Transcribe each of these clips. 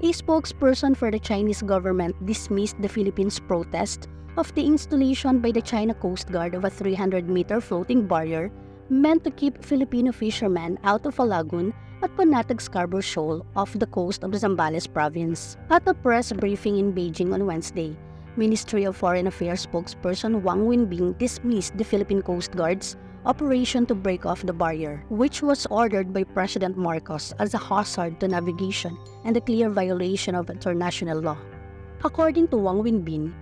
A spokesperson for the Chinese government dismissed the Philippines' protest of the installation by the China Coast Guard of a 300-meter floating barrier meant to keep Filipino fishermen out of a lagoon at Panatag Scarborough Shoal off the coast of Zambales province. At a press briefing in Beijing on Wednesday, Ministry of Foreign Affairs spokesperson Wang Wenbin dismissed the Philippine Coast Guard's operation to break off the barrier, which was ordered by President Marcos as a hazard to navigation and a clear violation of international law. According to Wang Wenbin,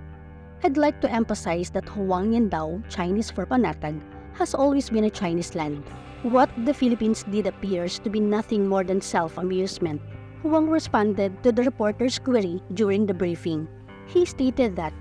"I'd like to emphasize that Huangyandao, Chinese for Panatag, has always been a Chinese land. What the Philippines did appears to be nothing more than self-amusement." Huang responded to the reporter's query during the briefing. He stated that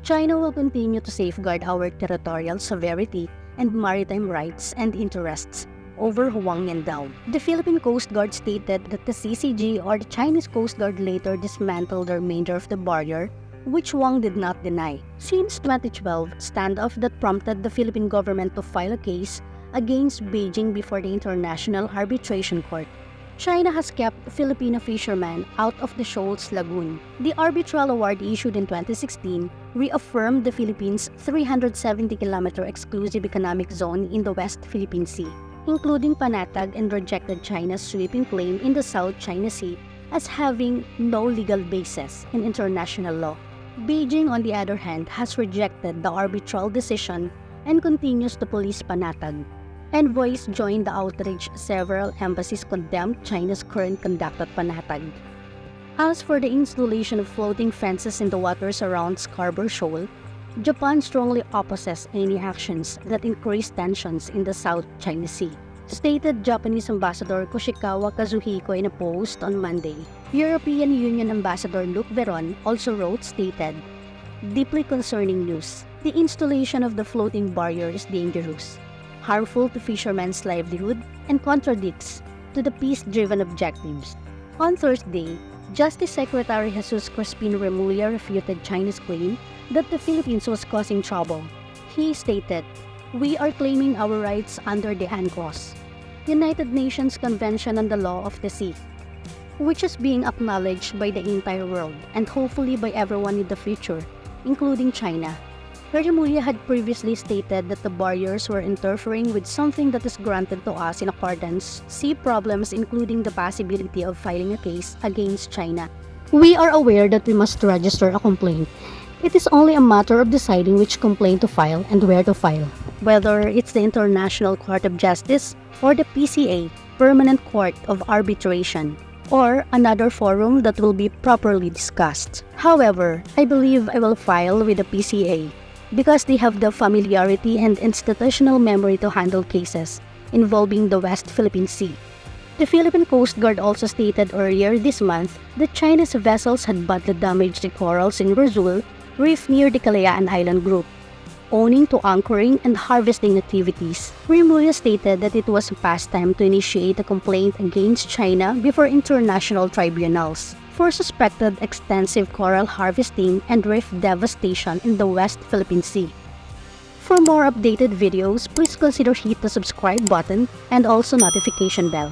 China will continue to safeguard our territorial sovereignty and maritime rights and interests over Huangyandao. The Philippine Coast Guard stated that the CCG or the Chinese Coast Guard later dismantled the remainder of the barrier, which Wang did not deny. Since 2012, standoff that prompted the Philippine government to file a case against Beijing before the International Arbitration Court. China has kept Filipino fishermen out of the shoal's lagoon. The arbitral award issued in 2016 reaffirmed the Philippines' 370-kilometer exclusive economic zone in the West Philippine Sea, including Panatag, and rejected China's sweeping claim in the South China Sea as having no legal basis in international law. Beijing, on the other hand, has rejected the arbitral decision and continues to police Panatag. Envoys joined the outrage. Several embassies condemned China's current conduct at Panatag. As for the installation of floating fences in the waters around Scarborough Shoal, Japan strongly opposes any actions that increase tensions in the South China Sea, stated Japanese Ambassador Koshikawa Kazuhiko in a post on Monday. European Union Ambassador Luc Veron also wrote, stated, "Deeply concerning news. The installation of the floating barrier is dangerous, harmful to fishermen's livelihood, and contradicts to the peace-driven objectives." On Thursday, Justice Secretary Jesus Crispin Remulla refuted China's claim that the Philippines was causing trouble. He stated, "We are claiming our rights under the UNCLOS, United Nations Convention on the Law of the Sea, which is being acknowledged by the entire world and hopefully by everyone in the future, including China." Remulla had previously stated that the barriers were interfering with something that is granted to us in accordance. See problems including the possibility of filing a case against China. "We are aware that we must register a complaint. It is only a matter of deciding which complaint to file and where to file, whether it's the International Court of Justice or the PCA, Permanent Court of Arbitration, or another forum that will be properly discussed. However, I believe I will file with the PCA because they have the familiarity and institutional memory to handle cases involving the West Philippine Sea." The Philippine Coast Guard also stated earlier this month that China's vessels had badly damaged the corals in Rizul Reef near the Kalayaan Island Group, owing to anchoring and harvesting activities. Remulla stated that it was past time to initiate a complaint against China before international tribunals for suspected extensive coral harvesting and reef devastation in the West Philippine Sea. For more updated videos, please consider hit the subscribe button and also notification bell.